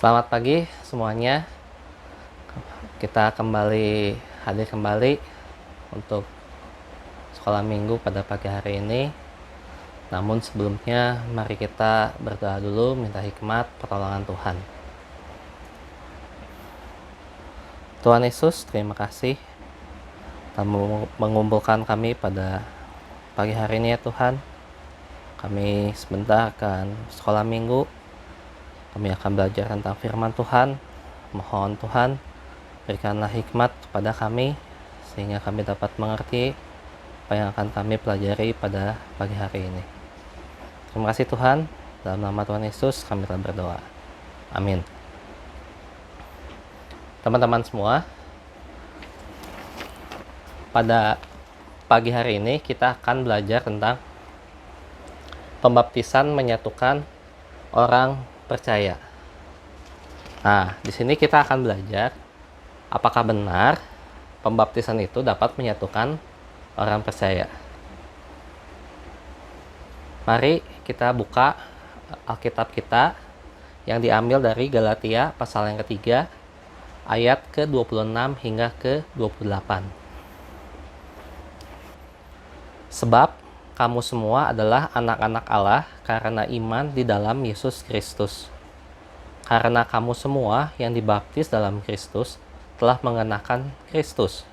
Selamat pagi semuanya. Kita hadir kembali untuk sekolah minggu pada pagi hari ini. Namun sebelumnya mari kita berdoa dulu, minta hikmat pertolongan Tuhan. Tuhan Yesus, terima kasih telah mengumpulkan kami pada pagi hari ini ya Tuhan. Kami sebentar akan sekolah minggu. Kami akan belajar tentang firman Tuhan. Mohon Tuhan berikanlah hikmat kepada kami sehingga kami dapat mengerti apa yang akan kami pelajari pada pagi hari ini. Terima kasih Tuhan. Dalam nama Tuhan Yesus kami telah berdoa. Amin. Teman-teman semua, pada pagi hari ini kita akan belajar tentang pembaptisan menyatukan orang percaya. Nah, di sini kita akan belajar apakah benar pembaptisan itu dapat menyatukan orang percaya. Mari kita buka Alkitab kita yang diambil dari Galatia pasal yang ketiga ayat ke-26 hingga ke-28. Sebab kamu semua adalah anak-anak Allah karena iman di dalam Yesus Kristus. Karena kamu semua yang dibaptis dalam Kristus telah mengenakan Kristus.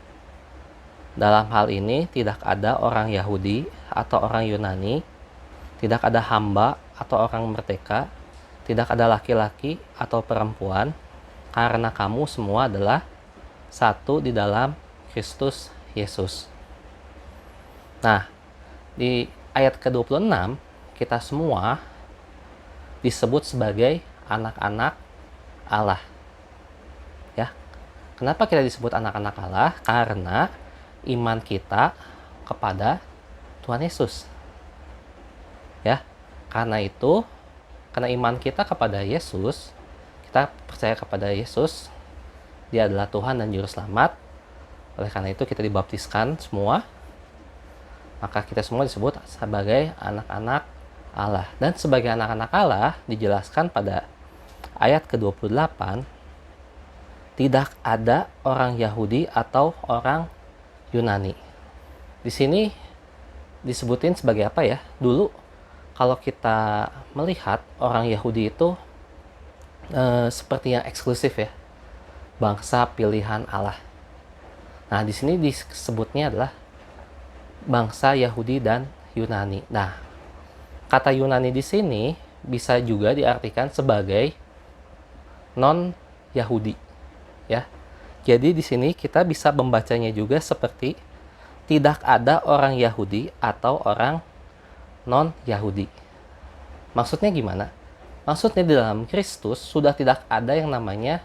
Dalam hal ini tidak ada orang Yahudi atau orang Yunani, tidak ada hamba atau orang merdeka, tidak ada laki-laki atau perempuan, karena kamu semua adalah satu di dalam Kristus Yesus. Nah, di ayat ke-26 kita semua disebut sebagai anak-anak Allah. Ya. Kenapa kita disebut anak-anak Allah? Karena iman kita kepada Tuhan Yesus. Ya. Karena iman kita kepada Yesus, kita percaya kepada Yesus, Dia adalah Tuhan dan Juru Selamat. Oleh karena itu kita dibaptiskan semua. Maka kita semua disebut sebagai anak-anak Allah. Dan sebagai anak-anak Allah dijelaskan pada ayat ke-28, tidak ada orang Yahudi atau orang Yunani. Di sini disebutin sebagai apa ya? Dulu kalau kita melihat orang Yahudi itu seperti yang eksklusif ya, bangsa pilihan Allah. Nah, di sini disebutnya adalah bangsa Yahudi dan Yunani. Nah, kata Yunani di sini bisa juga diartikan sebagai non-Yahudi, ya. Jadi di sini kita bisa membacanya juga seperti tidak ada orang Yahudi atau orang non-Yahudi. Maksudnya gimana? Maksudnya di dalam Kristus sudah tidak ada yang namanya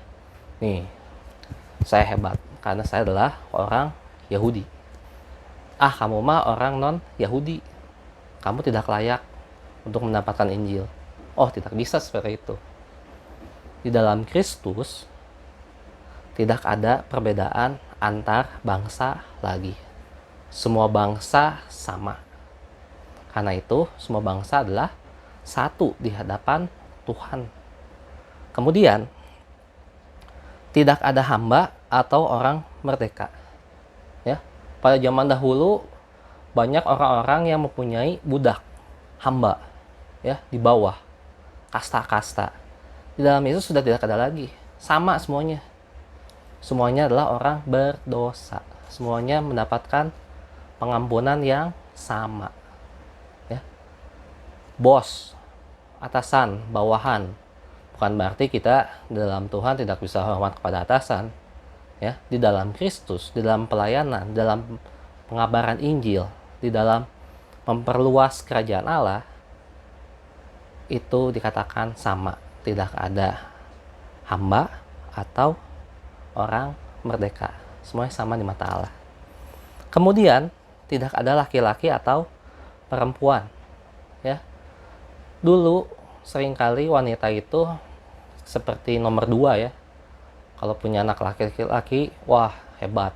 saya hebat karena saya adalah orang Yahudi. Kamu mah orang non-Yahudi. Kamu tidak layak untuk mendapatkan Injil. Oh, tidak bisa seperti itu. Di dalam Kristus tidak ada perbedaan antar bangsa lagi. Semua bangsa sama. Karena itu semua bangsa adalah satu di hadapan Tuhan. Kemudian tidak ada hamba atau orang merdeka. Ya, pada zaman dahulu banyak orang-orang yang mempunyai budak, hamba, ya, di bawah kasta-kasta. Di dalam Yesus sudah tidak ada lagi. Sama semuanya. Semuanya adalah orang berdosa. Semuanya mendapatkan pengampunan yang sama. Ya. Bos, atasan, bawahan. Bukan berarti kita dalam Tuhan tidak bisa hormat kepada atasan. Ya, di dalam Kristus, di dalam pelayanan, di dalam pengabaran Injil, di dalam memperluas kerajaan Allah, itu dikatakan sama. Tidak ada hamba atau orang merdeka. Semuanya sama di mata Allah. Kemudian tidak ada laki-laki atau perempuan. Ya. Dulu seringkali wanita itu seperti nomor 2 ya. Kalau punya anak laki-laki, wah hebat.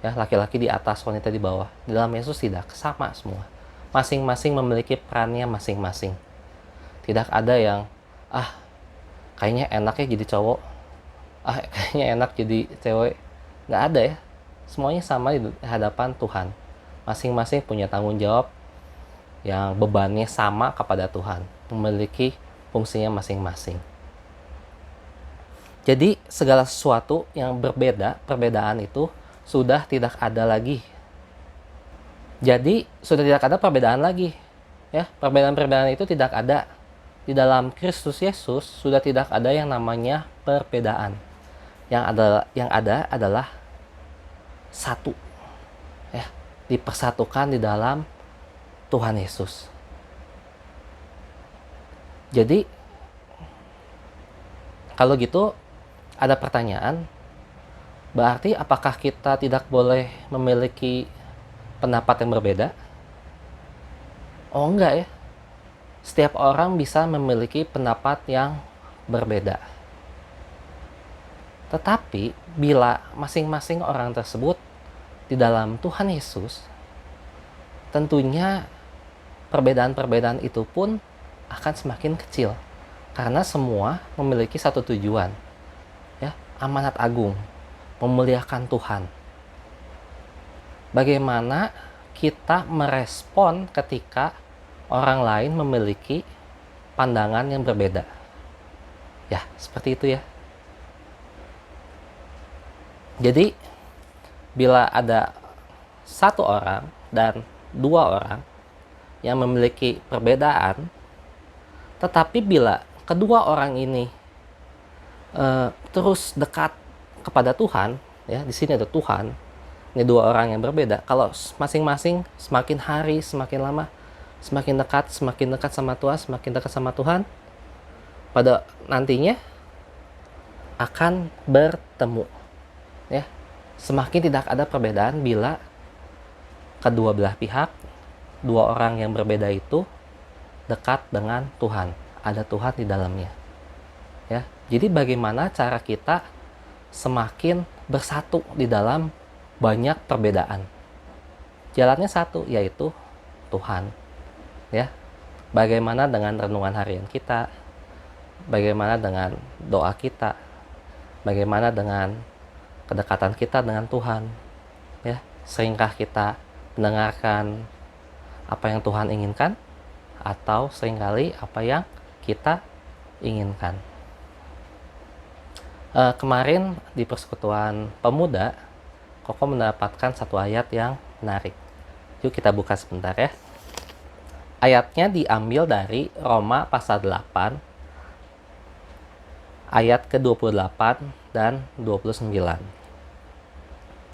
Ya, laki-laki di atas, wanita di bawah. Di dalam Yesus tidak, sama semua. Masing-masing memiliki perannya masing-masing. Tidak ada yang kayaknya enaknya jadi cowok, kayaknya enak jadi cewek. Nggak ada ya. Semuanya sama di hadapan Tuhan. Masing-masing punya tanggung jawab yang bebannya sama kepada Tuhan, memiliki fungsinya masing-masing. Jadi segala sesuatu yang berbeda, perbedaan itu sudah tidak ada lagi. Jadi sudah tidak ada perbedaan lagi. Ya, perbedaan-perbedaan itu tidak ada. Di dalam Kristus Yesus sudah tidak ada yang namanya perbedaan. Yang ada adalah satu. Ya, dipersatukan di dalam Tuhan Yesus. Jadi kalau gitu ada pertanyaan, berarti apakah kita tidak boleh memiliki pendapat yang berbeda? Oh enggak ya. Setiap orang bisa memiliki pendapat yang berbeda. Tetapi bila masing-masing orang tersebut di dalam Tuhan Yesus, tentunya perbedaan-perbedaan itu pun akan semakin kecil. Karena semua memiliki satu tujuan. Ya, amanat agung, memuliakan Tuhan. Bagaimana kita merespon ketika orang lain memiliki pandangan yang berbeda? Ya, seperti itu ya. Jadi, bila ada satu orang dan dua orang yang memiliki perbedaan, tetapi bila kedua orang ini terus dekat kepada Tuhan, ya di sini ada Tuhan, ini dua orang yang berbeda. Kalau masing-masing semakin hari semakin lama semakin dekat sama Tuhan, semakin dekat sama Tuhan, pada nantinya akan bertemu. Ya, semakin tidak ada perbedaan bila kedua belah pihak, dua orang yang berbeda itu dekat dengan Tuhan, ada Tuhan di dalamnya. Ya, jadi bagaimana cara kita semakin bersatu di dalam banyak perbedaan? Jalannya satu, yaitu Tuhan. Ya, bagaimana dengan renungan harian kita? Bagaimana dengan doa kita? Bagaimana dengan kedekatan kita dengan Tuhan? Ya, seringkah kita mendengarkan apa yang Tuhan inginkan, atau seringkali apa yang kita inginkan? Kemarin di persekutuan pemuda, Koko mendapatkan satu ayat yang menarik. Yuk kita buka sebentar ya. Ayatnya diambil dari Roma pasal 8, ayat ke-28 dan 29.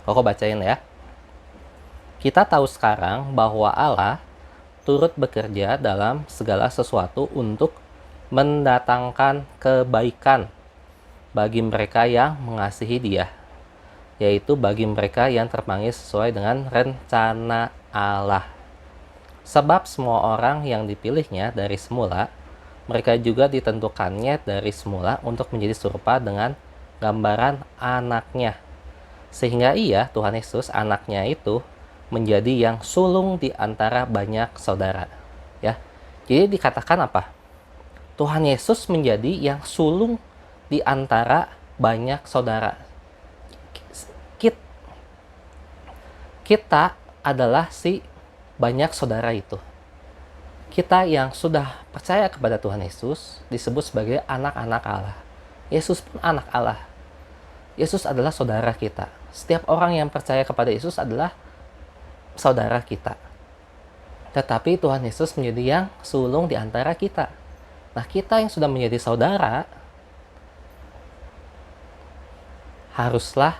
Koko bacain ya. Kita tahu sekarang bahwa Allah turut bekerja dalam segala sesuatu untuk mendatangkan kebaikan bagi mereka yang mengasihi Dia, yaitu bagi mereka yang terpanggil sesuai dengan rencana Allah. Sebab semua orang yang dipilihnya dari semula, mereka juga ditentukannya dari semula untuk menjadi serupa dengan gambaran anaknya. Sehingga ia, Tuhan Yesus, anaknya itu, menjadi yang sulung di antara banyak saudara. Ya, jadi dikatakan apa? Tuhan Yesus menjadi yang sulung di antara banyak saudara. Kita adalah si banyak saudara itu. Kita yang sudah percaya kepada Tuhan Yesus disebut sebagai anak-anak Allah. Yesus pun anak Allah. Yesus adalah saudara kita. Setiap orang yang percaya kepada Yesus adalah saudara kita. Tetapi Tuhan Yesus menjadi yang sulung di antara kita. Nah, kita yang sudah menjadi saudara haruslah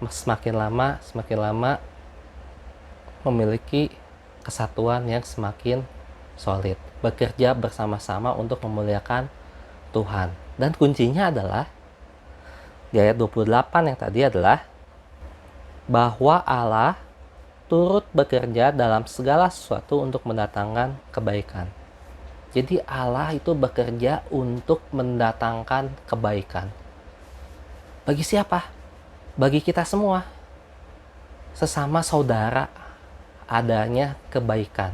semakin lama memiliki kesatuan yang semakin solid, bekerja bersama-sama untuk memuliakan Tuhan. Dan kuncinya adalah di ayat 28 yang tadi adalah bahwa Allah turut bekerja dalam segala sesuatu untuk mendatangkan kebaikan. Jadi Allah itu bekerja untuk mendatangkan kebaikan. Bagi siapa? Bagi kita semua. Sesama saudara adanya kebaikan.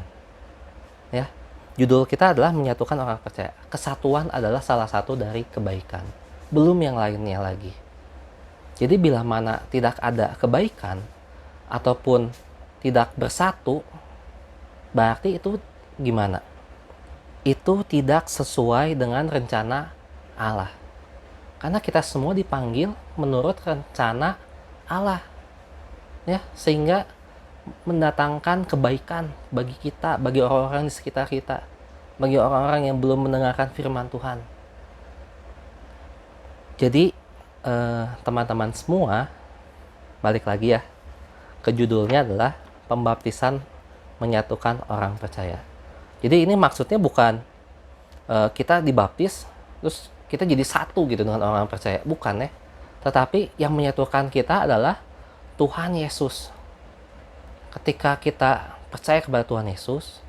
Ya. Judul kita adalah menyatukan orang percaya. Kesatuan adalah salah satu dari kebaikan, belum yang lainnya lagi. Jadi bila mana tidak ada kebaikan ataupun tidak bersatu, berarti itu gimana? Itu tidak sesuai dengan rencana Allah. Karena kita semua dipanggil menurut rencana Allah. Ya, sehingga mendatangkan kebaikan bagi kita, bagi orang-orang di sekitar kita, bagi orang-orang yang belum mendengarkan firman Tuhan. Jadi teman-teman semua, balik lagi ya ke judulnya adalah pembaptisan menyatukan orang percaya. Jadi ini maksudnya bukan kita dibaptis terus kita jadi satu gitu dengan orang percaya, bukan ya. Tetapi yang menyatukan kita adalah Tuhan Yesus. Ketika kita percaya kepada Tuhan Yesus,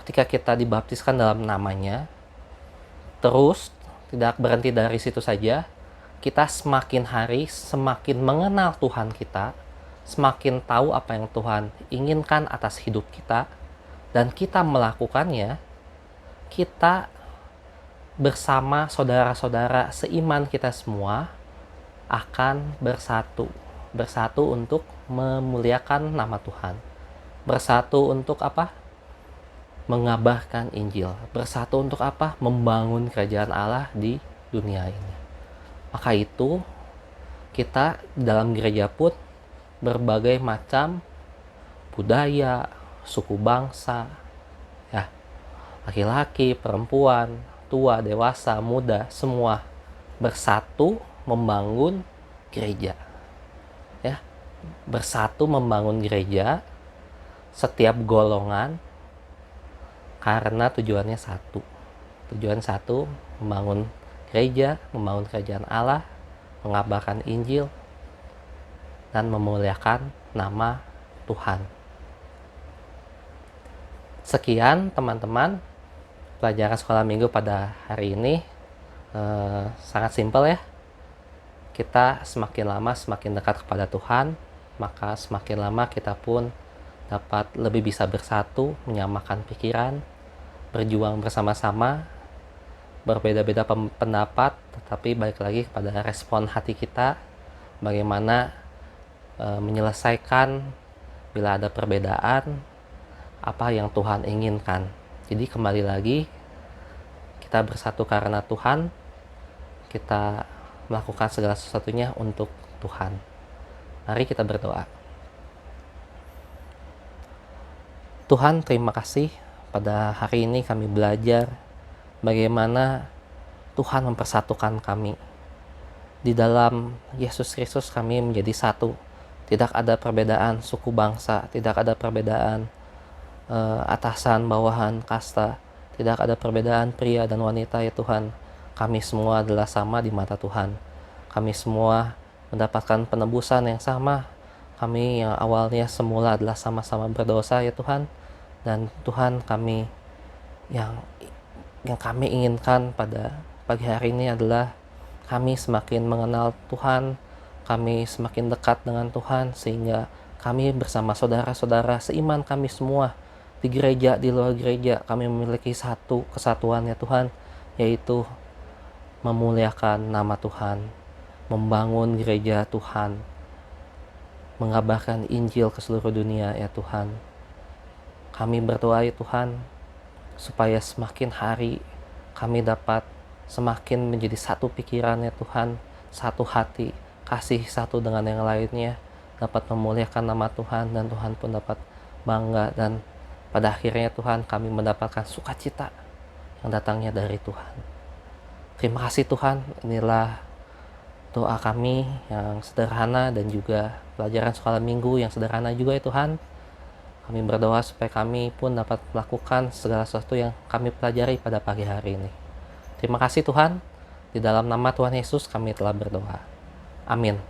ketika kita dibaptiskan dalam namanya, terus tidak berhenti dari situ saja, kita semakin hari semakin mengenal Tuhan kita, semakin tahu apa yang Tuhan inginkan atas hidup kita, dan kita melakukannya, kita bersama saudara-saudara seiman kita semua akan bersatu untuk memuliakan nama Tuhan, bersatu untuk apa? Mengabarkan Injil, bersatu untuk apa? Membangun kerajaan Allah di dunia ini. Maka itu kita dalam gereja pun berbagai macam budaya, suku bangsa, ya, laki-laki, perempuan, tua, dewasa, muda, semua bersatu membangun gereja. Ya, bersatu membangun gereja, setiap golongan, karena tujuannya satu. Tujuan satu, membangun gereja, membangun kerajaan Allah, mengabarkan Injil, dan memuliakan nama Tuhan. Sekian teman-teman pelajaran sekolah minggu pada hari ini. Sangat simpel ya. Kita semakin lama semakin dekat kepada Tuhan, maka semakin lama kita pun dapat lebih bisa bersatu, menyamakan pikiran, berjuang bersama-sama, berbeda-beda pendapat, tetapi balik lagi kepada respon hati kita, bagaimana menyelesaikan bila ada perbedaan, apa yang Tuhan inginkan. Jadi kembali lagi, kita bersatu karena Tuhan, kita melakukan segala sesuatunya untuk Tuhan. Mari kita berdoa. Tuhan, terima kasih pada hari ini kami belajar bagaimana Tuhan mempersatukan kami. Di dalam Yesus Kristus kami menjadi satu. Tidak ada perbedaan suku bangsa, tidak ada perbedaan atasan, bawahan, kasta, tidak ada perbedaan pria dan wanita ya Tuhan. Kami semua adalah sama di mata Tuhan. Kami semua mendapatkan penebusan yang sama. Kami yang awalnya semula adalah sama-sama berdosa ya Tuhan. Dan Tuhan, kami yang kami inginkan pada pagi hari ini adalah kami semakin mengenal Tuhan, kami semakin dekat dengan Tuhan, sehingga kami bersama saudara-saudara seiman kami semua di gereja, di luar gereja, kami memiliki satu kesatuan ya Tuhan, yaitu memuliakan nama Tuhan, membangun gereja Tuhan, mengabarkan Injil ke seluruh dunia ya Tuhan. Kami berdoa ya Tuhan, supaya semakin hari kami dapat semakin menjadi satu pikiran ya Tuhan, satu hati, kasih satu dengan yang lainnya, dapat memuliakan nama Tuhan, dan Tuhan pun dapat bangga, dan pada akhirnya Tuhan kami mendapatkan sukacita yang datangnya dari Tuhan. Terima kasih Tuhan, inilah doa kami yang sederhana dan juga pelajaran sekolah minggu yang sederhana juga ya Tuhan. Kami berdoa supaya kami pun dapat melakukan segala sesuatu yang kami pelajari pada pagi hari ini. Terima kasih Tuhan, di dalam nama Tuhan Yesus kami telah berdoa. Amin.